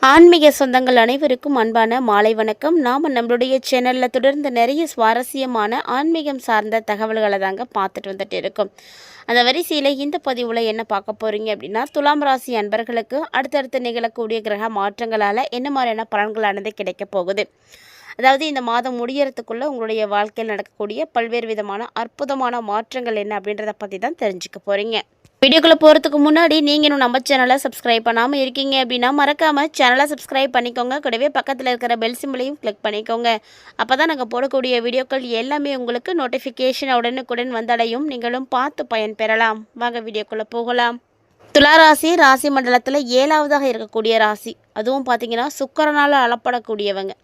ஆன்மீக சொந்தங்கள் அனைவருக்கும் அன்பான மாலை வணக்கம். நாம் நம்மளுடைய சேனலில் தொடர்ந்து நிறைய சுவாரஸ்யமான ஆன்மீகம் சார்ந்த தகவல்களை தாங்க பார்த்துட்டு வந்துட்டு இருக்கோம். அந்த வரிசையில் இந்த பதிவில் என்ன பார்க்க போகிறீங்க அப்படின்னா, துலாம் ராசி அன்பர்களுக்கு அடுத்தடுத்து நிகழக்கூடிய கிரக மாற்றங்களால் என்ன மாதிரியான பலன்களானது கிடைக்க போகுது. அதாவது இந்த மாதம் முடியறதுக்குள்ளே உங்களுடைய வாழ்க்கையில் நடக்கக்கூடிய பல்வேறு விதமான அற்புதமான மாற்றங்கள் என்ன அப்படின்றத பற்றி தான் தெரிஞ்சுக்க போகிறீங்க. வீடியோக்குள்ளே போகிறதுக்கு முன்னாடி நீங்கள் இன்னும் நம்ம சேனலை சப்ஸ்கிரைப் பண்ணாமல் இருக்கீங்க அப்படின்னா மறக்காமல் சேனலை சப்ஸ்கிரைப் பண்ணிக்கோங்க. கூடவே பக்கத்தில் இருக்கிற பெல் சிம்பிளையும் கிளிக் பண்ணிக்கோங்க. அப்போ தான் நாங்கள் போடக்கூடிய வீடியோக்கள் எல்லாமே உங்களுக்கு நோட்டிஃபிகேஷன் உடனுக்குடன் வந்தடையும். நீங்களும் பார்த்து பயன்பெறலாம். வாங்க வீடியோக்குள்ளே போகலாம். துளாராசி ராசி மண்டலத்தில் 7வதாக இருக்கக்கூடிய ராசி. அதுவும் பார்த்திங்கன்னா சுக்கிரனால் அளப்படக்கூடியவங்க.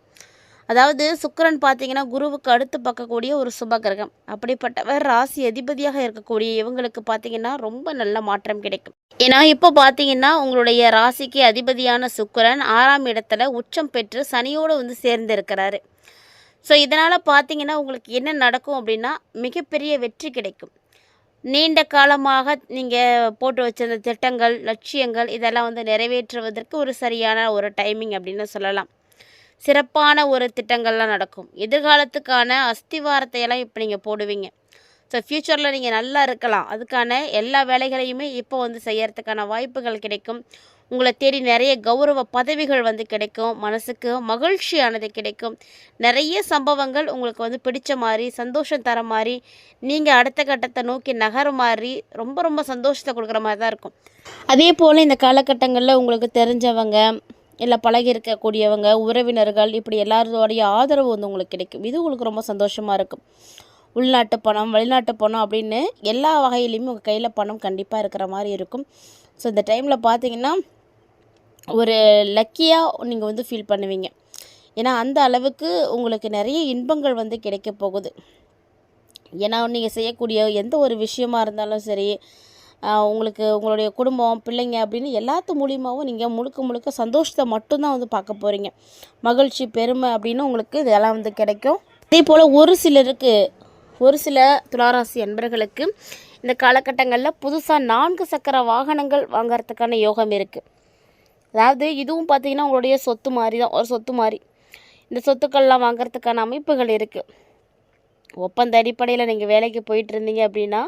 அதாவது சுக்கிரன் பார்த்தீங்கன்னா குருவுக்கு அடுத்து பார்க்கக்கூடிய ஒரு சுபகிரகம். அப்படிப்பட்டவர் ராசி அதிபதியாக இருக்கக்கூடிய இவங்களுக்கு பார்த்தீங்கன்னா ரொம்ப நல்ல மாற்றம் கிடைக்கும். ஏன்னா இப்போ பார்த்தீங்கன்னா உங்களுடைய ராசிக்கு அதிபதியான சுக்கிரன் 6ஆம் இடத்துல உச்சம் பெற்று சனியோடு சேர்ந்து இருக்கிறாரு. ஸோ இதனால் பார்த்தீங்கன்னா உங்களுக்கு என்ன நடக்கும் அப்படின்னா மிகப்பெரிய வெற்றி கிடைக்கும். நீண்ட காலமாக நீங்கள் போட்டு வச்சிருந்த திட்டங்கள், லட்சியங்கள் இதெல்லாம் நிறைவேற்றுவதற்கு ஒரு சரியான ஒரு டைமிங் அப்படின்னு சொல்லலாம். சிறப்பான ஒரு திட்டங்கள்லாம் நடக்கும். எதிர்காலத்துக்கான அஸ்திவாரத்தையெல்லாம் இப்போ நீங்கள் போடுவீங்க. ஸோ ஃப்யூச்சரில் நீங்கள் நல்லா இருக்கலாம். அதுக்கான எல்லா வேலைகளையுமே இப்போ செய்யறதுக்கான வாய்ப்புகள் கிடைக்கும். உங்களை தேடி நிறைய கௌரவ பதவிகள் கிடைக்கும். மனசுக்கு மகிழ்ச்சியானது கிடைக்கும். நிறைய சம்பவங்கள் உங்களுக்கு பிடிச்ச மாதிரி சந்தோஷம் தர மாதிரி நீங்கள் அடுத்த கட்டத்தை நோக்கி நகர மாதிரி ரொம்ப ரொம்ப சந்தோஷத்தை கொடுக்குற மாதிரி தான் இருக்கும். அதே போல் இந்த காலகட்டங்களில் உங்களுக்கு தெரிஞ்சவங்க இல்லை பழகி இருக்கக்கூடியவங்க, உறவினர்கள் இப்படி எல்லாரோடைய ஆதரவு உங்களுக்கு கிடைக்கும். இது உங்களுக்கு ரொம்ப சந்தோஷமாக இருக்கும். உள்நாட்டு பணம், வெளிநாட்டு பணம் அப்படின்னு எல்லா வகையிலையுமே உங்கள் கையில் பணம் கண்டிப்பாக இருக்கிற மாதிரி இருக்கும். ஸோ இந்த டைமில் பார்த்தீங்கன்னா ஒரு லக்கியாக நீங்கள் ஃபீல் பண்ணுவீங்க. ஏன்னா அந்த அளவுக்கு உங்களுக்கு நிறைய இன்பங்கள் கிடைக்க போகுது. ஏன்னா நீங்கள் செய்யக்கூடிய எந்த ஒரு விஷயமா இருந்தாலும் சரி, உங்களுக்கு உங்களுடைய குடும்பம், பிள்ளைங்க அப்படின்னு எல்லாத்து மூலியமாகவும் நீங்கள் முழுக்க முழுக்க சந்தோஷத்தை மட்டும்தான் பார்க்க போகிறீங்க. மகிழ்ச்சி, பெருமை அப்படின்னு உங்களுக்கு இதெல்லாம் கிடைக்கும். அதே போல் ஒரு சில துளாராசி அன்பர்களுக்கு இந்த காலகட்டங்களில் புதுசாக 4 சக்கர வாகனங்கள் வாங்கிறதுக்கான யோகம் இருக்குது. அதாவது இதுவும் பார்த்திங்கன்னா உங்களுடைய சொத்து மாதிரி தான், ஒரு சொத்து மாதிரி. இந்த சொத்துக்கள்லாம் வாங்கிறதுக்கான அமைப்புகள் இருக்குது. ஒப்பந்த அடிப்படையில் நீங்கள் வேலைக்கு போயிட்டு இருந்தீங்க அப்படின்னா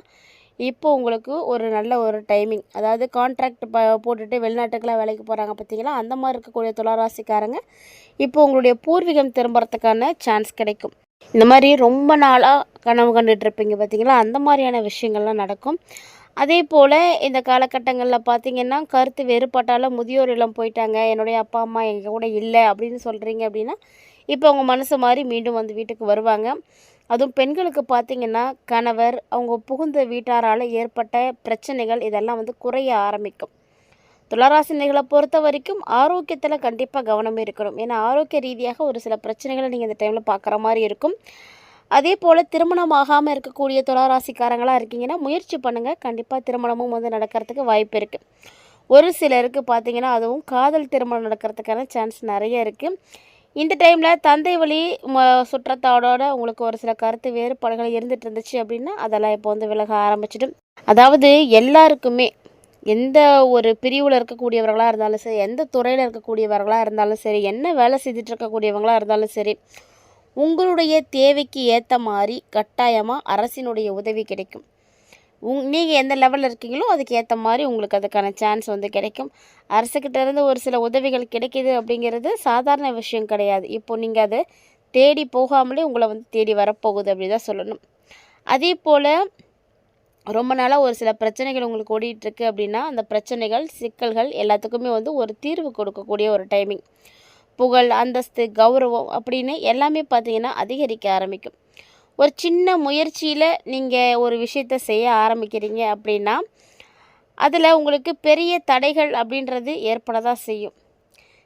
இப்போ உங்களுக்கு ஒரு நல்ல ஒரு டைமிங். அதாவது கான்ட்ராக்ட் போட்டுட்டு வெளிநாட்டுக்கெலாம் வேலைக்கு போகிறாங்க பார்த்தீங்களா, அந்த மாதிரி இருக்கக்கூடிய துளாராசிக்காரங்க இப்போ உங்களுடைய பூர்வீகம் திரும்புறதுக்கான சான்ஸ் கிடைக்கும். இந்த மாதிரி ரொம்ப நாளாக கனவு கண்டுட்ருப்பீங்க பார்த்தீங்களா, அந்த மாதிரியான விஷயங்கள்லாம் நடக்கும். அதே போல் இந்த காலகட்டங்களில் பார்த்திங்கன்னா கருத்து வேறுபாட்டால் முதியோர் இல்லம் போயிட்டாங்க, என்னுடைய அப்பா அம்மா எங்கள் கூட இல்லை அப்படின்னு சொல்கிறீங்க அப்படின்னா இப்போ அவங்க மனசு மாதிரி மீண்டும் வீட்டுக்கு வருவாங்க. அதுவும் பெண்களுக்கு பார்த்திங்கன்னா கணவர், அவங்க புகுந்த வீட்டாரால் ஏற்பட்ட பிரச்சனைகள் இதெல்லாம் குறைய ஆரம்பிக்கும். துளாராசினிகளை பொறுத்த வரைக்கும் ஆரோக்கியத்தில் கண்டிப்பாக கவனம் இருக்கணும். ஏன்னா ஆரோக்கிய ரீதியாக ஒரு சில பிரச்சனைகளை நீங்கள் இந்த டைமில் பார்க்குற மாதிரி இருக்கும். அதே போல் திருமணம் ஆகாமல் இருக்கக்கூடிய துளாராசிக்காரங்களாக இருக்கீங்கன்னா முயற்சி பண்ணுங்கள். கண்டிப்பாக திருமணமும் நடக்கிறதுக்கு வாய்ப்பு இருக்குது. ஒரு சிலருக்கு பார்த்திங்கன்னா அதுவும் காதல் திருமணம் நடக்கிறதுக்கான சான்ஸ் நிறைய இருக்குது. இந்த டைமில் தந்தை வழி சுற்றத்தாடோட உங்களுக்கு ஒரு சில கருத்து வேறுபாடுகள் இருந்துகிட்டு இருந்துச்சு அப்படின்னா அதெல்லாம் இப்போ விலக ஆரம்பிச்சிடும். அதாவது எல்லாருக்குமே எந்த ஒரு பிரிவில் இருக்கக்கூடியவர்களாக இருந்தாலும் சரி, எந்த துறையில் இருக்கக்கூடியவர்களாக இருந்தாலும் சரி, என்ன வேலை செய்துட்டு இருக்கக்கூடியவங்களாக இருந்தாலும் சரி, உங்களுடைய தேவைக்கு ஏற்ற மாதிரி கட்டாயமாக அரசினுடைய உதவி கிடைக்கும். நீங்கள் எந்த லெவலில் இருக்கீங்களோ அதுக்கு ஏற்ற மாதிரி உங்களுக்கு அதுக்கான சான்ஸ் கிடைக்கும். அரசுக்கிட்ட இருந்து ஒரு சில உதவிகள் கிடைக்கிது அப்படிங்கிறது சாதாரண விஷயம் கிடையாது. இப்போது நீங்கள் அதை தேடி போகாமலே உங்களை தேடி வரப்போகுது அப்படி தான் சொல்லணும். அதே போல் ரொம்ப நாளாக ஒரு சில பிரச்சனைகள் உங்களுக்கு ஓடிட்டுருக்கு அப்படின்னா அந்த பிரச்சனைகள், சிக்கல்கள் எல்லாத்துக்குமே ஒரு தீர்வு கொடுக்கக்கூடிய ஒரு டைமிங். புகழ், அந்தஸ்து, கௌரவம் அப்படின்னு எல்லாமே பார்த்திங்கன்னா அதிகரிக்க ஆரம்பிக்கும். ஒரு சின்ன முயற்சியில் நீங்கள் ஒரு விஷயத்தை செய்ய ஆரம்பிக்கிறீங்க அப்படின்னா அதில் உங்களுக்கு பெரிய தடைகள் அப்படின்றது ஏற்பட தான் செய்யும்.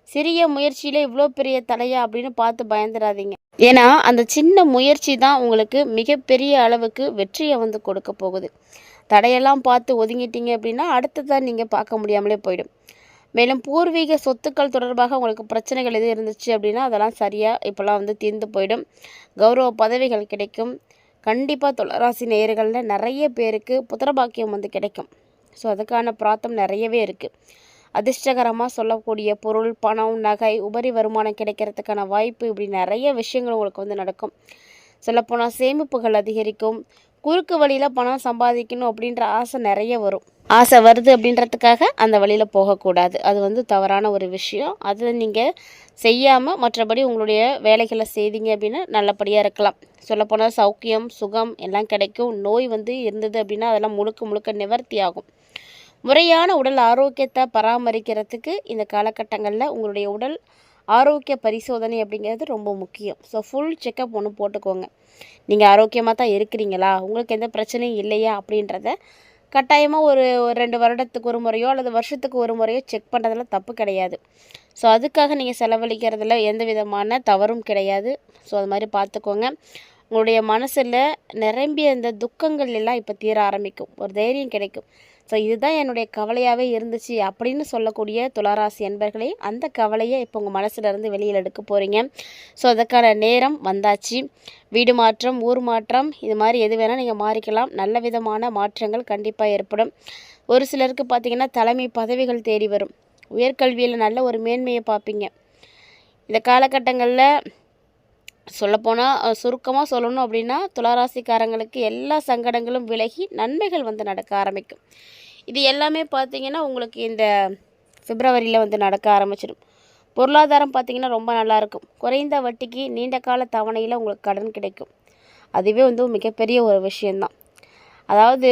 சிறிய முயற்சியில் இவ்வளோ பெரிய தடையா அப்படின்னு பார்த்து பயந்துடாதீங்க. ஏன்னா அந்த சின்ன முயற்சி தான் உங்களுக்கு மிகப்பெரிய அளவுக்கு வெற்றியை கொடுக்க போகுது. தடையெல்லாம் பார்த்து ஒதுங்கிட்டீங்க அப்படின்னா அடுத்ததான் நீங்கள் பார்க்க முடியாமலே போயிடும். மேலும் பூர்வீக சொத்துக்கள் தொடர்பாக உங்களுக்கு பிரச்சனைகள் எது இருந்துச்சு அப்படின்னா அதெல்லாம் சரியாக இப்போல்லாம் தீர்ந்து போயிடும். கௌரவ பதவிகள் கிடைக்கும். கண்டிப்பாக துளாராசி நேயர்களில் நிறைய பேருக்கு புத்திரபாக்கியம் கிடைக்கும். ஸோ அதுக்கான பிரார்த்தம் நிறையவே இருக்குது. அதிர்ஷ்டகரமாக சொல்லக்கூடிய பொருள், பணம், நகை, உபரி வருமானம் கிடைக்கிறதுக்கான வாய்ப்பு, இப்படி நிறைய விஷயங்கள் உங்களுக்கு வந்து நடக்கும். சொல்லப்போனால் சேமிப்புகள் அதிகரிக்கும். குறுக்கு வழியில் பணம் சம்பாதிக்கணும் அப்படின்ற ஆசை நிறைய வரும். ஆசை வருது அப்படின்றதுக்காக அந்த வழியில் போகக்கூடாது. அது வந்து தவறான ஒரு விஷயம். அதை நீங்கள் செய்யாமல் மற்றபடி உங்களுடைய வேலைகளை செய்தீங்க அப்படின்னா நல்லபடியாக இருக்கலாம். சொல்லப்போனால் சௌக்கியம், சுகம் எல்லாம் கிடைக்கும். நோய் வந்து இருந்தது அப்படின்னா அதெல்லாம் முழுக்க முழுக்க நிவர்த்தி ஆகும். முறையான உடல் ஆரோக்கியத்தை பராமரிக்கிறதுக்கு இந்த காலகட்டங்களில் உங்களுடைய உடல் ஆரோக்கிய பரிசோதனை அப்படிங்கிறது ரொம்ப முக்கியம். ஸோ ஃபுல் செக்கப் ஒன்று போட்டுக்கோங்க. நீங்கள் ஆரோக்கியமாக தான் இருக்கிறீங்களா, உங்களுக்கு எந்த பிரச்சனையும் இல்லையா அப்படின்றத கட்டாயமாக ஒரு 2 வருடத்துக்கு ஒரு முறையோ அல்லது வருஷத்துக்கு ஒரு முறையோ செக் பண்ணுறதுல தப்பு கிடையாது. ஸோ அதுக்காக நீங்கள் செலவழிக்கிறதுல எந்த விதமான தவறும் கிடையாது. ஸோ அது மாதிரி பார்த்துக்கோங்க. உங்களுடைய மனசில் நிரம்பிய இந்த துக்கங்கள் எல்லாம் இப்போ தீர ஆரம்பிக்கும். ஒரு தைரியம் கிடைக்கும். ஸோ இதுதான் என்னுடைய கவலையாகவே இருந்துச்சு அப்படின்னு சொல்லக்கூடிய துளாராசி அன்பர்களே, அந்த கவலையை இப்போ உங்கள் மனசுலேருந்து வெளியில் எடுக்க போகிறீங்க. ஸோ அதுக்கான நேரம் வந்தாச்சு. வீடு மாற்றம், ஊர் மாற்றம், இது மாதிரி எது வேணால் நீங்கள் மாறிக்கலாம். நல்ல விதமான மாற்றங்கள் கண்டிப்பாக ஏற்படும். ஒரு சிலருக்கு பார்த்திங்கன்னா தலைமை பதவிகள் தேடி வரும். உயர்கல்வியில் நல்ல ஒரு மேன்மையை பார்ப்பீங்க. இந்த காலகட்டங்களில் சொல்லப்போனால் சுருக்கமாக சொல்லணும் அப்படின்னா துளாராசிக்காரங்களுக்கு எல்லா சங்கடங்களும் விலகி நன்மைகள் வந்து நடக்க ஆரம்பிக்கும். இது எல்லாமே பார்த்திங்கன்னா உங்களுக்கு இந்த பிப்ரவரியில் வந்து நடக்க ஆரம்பிச்சிடும். பொருளாதாரம் பார்த்திங்கன்னா ரொம்ப நல்லாயிருக்கும். குறைந்த வட்டிக்கு நீண்ட கால தவணையில் உங்களுக்கு கடன் கிடைக்கும். அதுவே வந்து மிகப்பெரிய ஒரு விஷயந்தான். அதாவது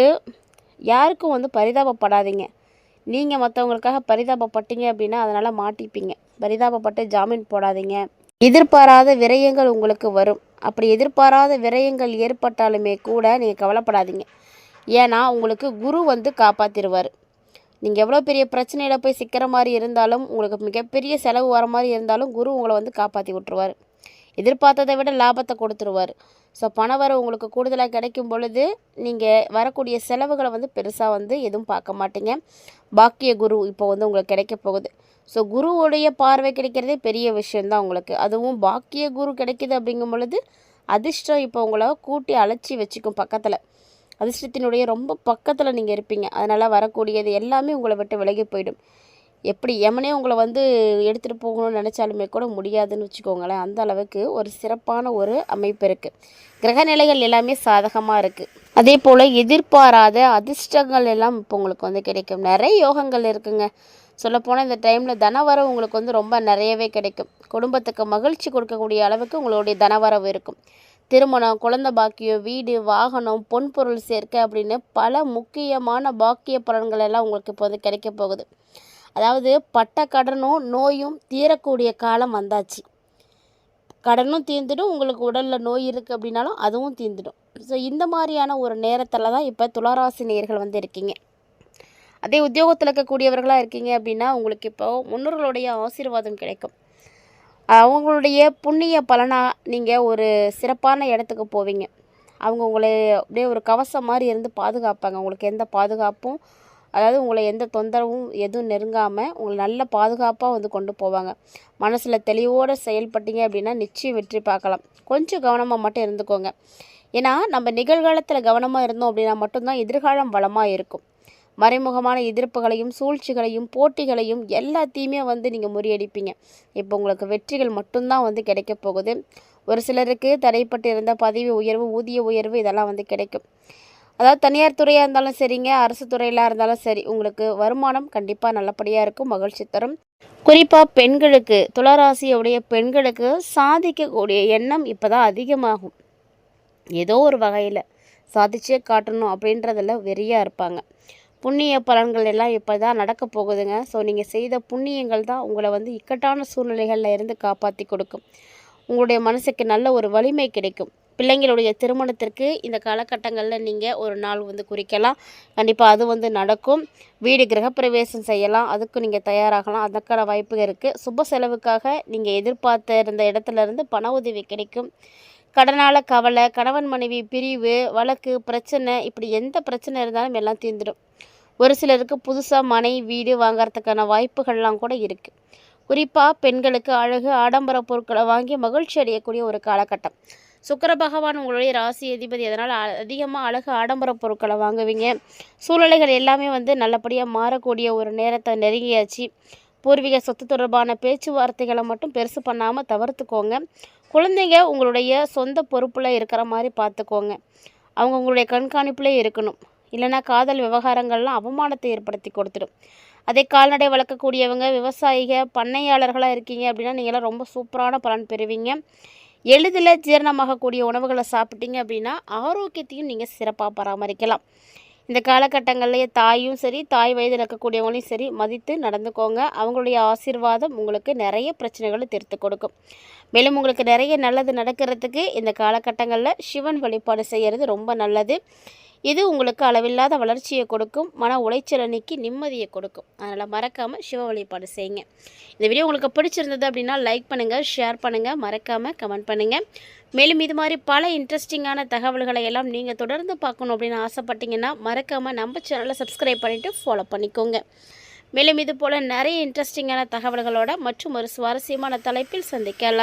யாருக்கும் வந்து பரிதாபப்படாதீங்க. நீங்கள் மற்றவங்களுக்காக பரிதாபப்பட்டீங்க அப்படின்னா அதனால் மாட்டிப்பீங்க. பரிதாபப்பட்டு ஜாமீன் போடாதீங்க. எதிர்பாராத விரயங்கள் உங்களுக்கு வரும். அப்படி எதிர்பாராத விரயங்கள் ஏற்பட்டாலுமே கூட நீங்கள் கவலைப்படாதீங்க. ஏன்னா உங்களுக்கு குரு வந்து காப்பாற்றிடுவார். நீங்கள் எவ்வளோ பெரிய பிரச்சனையில் போய் சிக்கிற மாதிரி இருந்தாலும், உங்களுக்கு மிகப்பெரிய செலவு வர மாதிரி இருந்தாலும் குரு உங்களை வந்து காப்பாற்றி விட்டுருவார். எதிர்பார்த்ததை விட லாபத்தை கொடுத்துருவார். ஸோ பணவரவு உங்களுக்கு கூடுதலாக கிடைக்கும் பொழுது நீங்கள் வரக்கூடிய செலவுகளை வந்து பெருசாக வந்து எதுவும் பார்க்க மாட்டீங்க. பாக்கிய குரு இப்போ வந்து உங்களுக்கு கிடைக்க போகுது. ஸோ குருவுடைய பார்வை கிடைக்கிறதே பெரிய விஷயந்தான் உங்களுக்கு. அதுவும் பாக்கிய குரு கிடைக்கிது அப்படிங்கும் பொழுது அதிர்ஷ்டம் இப்போ உங்களை கூட்டி அழைச்சி வச்சுக்கும் பக்கத்தில். அதிர்ஷ்டத்தினுடைய ரொம்ப பக்கத்தில் நீங்கள் இருப்பீங்க. அதனால் வரக்கூடியது எல்லாமே உங்களை விட்டு விலகி போயிடும். எப்படி யமனே உங்களை வந்து எடுத்துகிட்டு போகணும்னு நினச்சாலுமே கூட முடியாதுன்னு வச்சுக்கோங்களேன். அந்த அளவுக்கு ஒரு சிறப்பான ஒரு அமைப்பு இருக்குது. கிரகநிலைகள் எல்லாமே சாதகமாக இருக்குது. அதே போல் எதிர்பாராத அதிர்ஷ்டங்கள் எல்லாம் இப்போ உங்களுக்கு வந்து கிடைக்கும். நிறைய யோகங்கள் இருக்குங்க. சொல்லப்போனால் இந்த டைமில் தனவரவு உங்களுக்கு வந்து ரொம்ப நிறையவே கிடைக்கும். குடும்பத்துக்கு மகிழ்ச்சி கொடுக்கக்கூடிய அளவுக்கு உங்களுடைய தனவரவு இருக்கும். திருமணம், குழந்தை பாக்கியம், வீடு, வாகனம், பொன்பொருள் சேர்க்கை அப்படின்னு பல முக்கியமான பாக்கிய பலன்கள் எல்லாம் உங்களுக்கு இப்போ வந்து கிடைக்க போகுது. அதாவது பட்ட கடனும் நோயும் தீரக்கூடிய காலம் வந்தாச்சு. கடனும் தீர்ந்துடும், உங்களுக்கு உடலில் நோய் இருக்குது அப்படின்னாலும் அதுவும் தீர்ந்துடும். ஸோ இந்த மாதிரியான ஒரு நேரத்தில் தான் இப்போ துளாராசி நேயர்கள் வந்து இருக்கீங்க. அதே உத்தியோகத்தில் இருக்கக்கூடியவர்களாக இருக்கீங்க அப்படின்னா உங்களுக்கு இப்போ முன்னோர்களுடைய ஆசீர்வாதம் கிடைக்கும். அவங்களுடைய புண்ணிய பலனாக நீங்கள் ஒரு சிறப்பான இடத்துக்கு போவீங்க. அவங்க உங்களை அப்படியே ஒரு கவசம் மாதிரி இருந்து பாதுகாப்பாங்க. உங்களுக்கு எந்த பாதுகாப்பும், அதாவது உங்களை எந்த தொந்தரவும் எதுவும் நெருங்காமல் உங்களை நல்ல பாதுகாப்பாக வந்து கொண்டு போவாங்க. மனசில் தெளிவோடு செயல்பட்டீங்க அப்படின்னா நிச்சயம் வெற்றி பார்க்கலாம். கொஞ்சம் கவனமாக மட்டும் இருந்துக்கோங்க. ஏன்னா நம்ம நிகழ்காலத்தில் கவனமாக இருந்தோம் அப்படின்னா மட்டும்தான் எதிர்காலம் வளமாக இருக்கும். மறைமுகமான எதிர்ப்புகளையும் சூழ்ச்சிகளையும் போட்டிகளையும் எல்லாத்தையுமே வந்து நீங்கள் முறியடிப்பீங்க. இப்போ உங்களுக்கு வெற்றிகள் மட்டும்தான் வந்து கிடைக்க போகுது. ஒரு சிலருக்கு தடைப்பட்டு இருந்த பதவி உயர்வு, ஊதிய உயர்வு இதெல்லாம் வந்து கிடைக்கும். அதாவது தனியார் துறையாக இருந்தாலும் சரிங்க, அரசு துறையில் இருந்தாலும் சரி, உங்களுக்கு வருமானம் கண்டிப்பாக நல்லபடியாக இருக்கும், மகிழ்ச்சி தரும். குறிப்பாக பெண்களுக்கு, துளாராசியுடைய பெண்களுக்கு சாதிக்கக்கூடிய எண்ணம் இப்போ தான் அதிகமாகும். ஏதோ ஒரு வகையில் சாதிச்சே காட்டணும் அப்படின்றதில் வெறியாக இருப்பாங்க. புண்ணிய பலன்கள் எல்லாம் இப்போ தான் நடக்க போகுதுங்க. ஸோ நீங்கள் செய்த புண்ணியங்கள் தான் உங்களை வந்து இக்கட்டான சூழ்நிலைகளில் இருந்து காப்பாற்றி கொடுக்கும். உங்களுடைய மனசுக்கு நல்ல ஒரு வலிமை கிடைக்கும். பிள்ளைங்களுடைய திருமணத்திற்கு இந்த காலகட்டங்களில் நீங்கள் ஒரு நாள் வந்து குறிக்கலாம். கண்டிப்பாக அது வந்து நடக்கும். வீடு கிரகப்பிரவேசம் செய்யலாம், அதுக்கு நீங்கள் தயாராகலாம். அதற்கான வாய்ப்பு இருக்குது. சுப செலவுக்காக நீங்கள் எதிர்பார்த்த இருந்த இடத்துலேருந்து பண உதவி கிடைக்கும். கடனால் கவலை, கணவன் மனைவி பிரிவு, வழக்கு பிரச்சனை, இப்படி எந்த பிரச்சனை இருந்தாலும் எல்லாம் தீர்ந்துடும். ஒரு சிலருக்கு புதுசாக மனை வீடு வாங்கிறதுக்கான வாய்ப்புகள்லாம் கூட இருக்குது. குறிப்பாக பெண்களுக்கு அழகு ஆடம்பர பொருட்களை வாங்கி மகிழ்ச்சி அடையக்கூடிய ஒரு காலகட்டம். சுக்கிர பகவான் உங்களுடைய ராசி அதிபதி. அதனால் அதிகமாக அழகு ஆடம்பர பொருட்களை வாங்குவீங்க. சூழ்நிலைகள் எல்லாமே நல்லபடியாக மாறக்கூடிய ஒரு நேரத்தை நெருங்கியாச்சு. பூர்வீக சொத்து தொடர்பான பேச்சுவார்த்தைகளை மட்டும் பெருசு பண்ணாமல் தவிர்த்துக்கோங்க. குழந்தைங்க உங்களுடைய சொந்த பொறுப்பில் இருக்கிற மாதிரி பார்த்துக்கோங்க. அவங்க உங்களுடைய கண்காணிப்பிலே இருக்கணும். இல்லைனா காதல் விவகாரங்கள்லாம் அவமானத்தை ஏற்படுத்தி கொடுத்துடும். அதே கால்நடை வளர்க்கக்கூடியவங்க, விவசாயிக, பண்ணையாளர்களாக இருக்கீங்க அப்படின்னா நீங்களாம் ரொம்ப சூப்பரான பலன் பெறுவீங்க. எளிதில் ஜீரணமாகக்கூடிய உணவுகளை சாப்பிட்டீங்க அப்படின்னா ஆரோக்கியத்தையும் நீங்கள் சிறப்பாக பராமரிக்கலாம். இந்த காலகட்டங்கள்லேயே தாயும் சரி, தாய் வயதில் இருக்கக்கூடியவங்களையும் சரி மதித்து நடந்துக்கோங்க. அவங்களுடைய ஆசீர்வாதம் உங்களுக்கு நிறைய பிரச்சனைகளை தீர்த்து கொடுக்கும். மேலும் உங்களுக்கு நிறைய நல்லது நடக்கிறதுக்கு இந்த காலகட்டங்களில் சிவன் வழிபாடு செய்கிறது ரொம்ப நல்லது. இது உங்களுக்கு அளவில்லாத வளர்ச்சியை கொடுக்கும், மன உளைச்சலை நீக்கி நிம்மதியை கொடுக்கும். அதனால் மறக்காமல் சிவ வழிபாடு செய்யுங்க. இந்த வீடியோ உங்களுக்கு பிடிச்சிருந்தது அப்படின்னா லைக் பண்ணுங்கள், ஷேர் பண்ணுங்கள், மறக்காமல் கமெண்ட் பண்ணுங்கள். மேலும் இது மாதிரி பல இன்ட்ரெஸ்டிங்கான தகவல்களை எல்லாம் நீங்கள் தொடர்ந்து பார்க்கணும் அப்படின்னு ஆசைப்பட்டீங்கன்னா மறக்காமல் நம்ம சேனலை சப்ஸ்கிரைப் பண்ணிவிட்டு ஃபாலோ பண்ணிக்கோங்க. மேலும் இது போல் நிறைய இன்ட்ரெஸ்டிங்கான தகவல்களோட மற்றும் ஒரு சுவாரஸ்யமான தலைப்பில் சந்திக்கலாம்.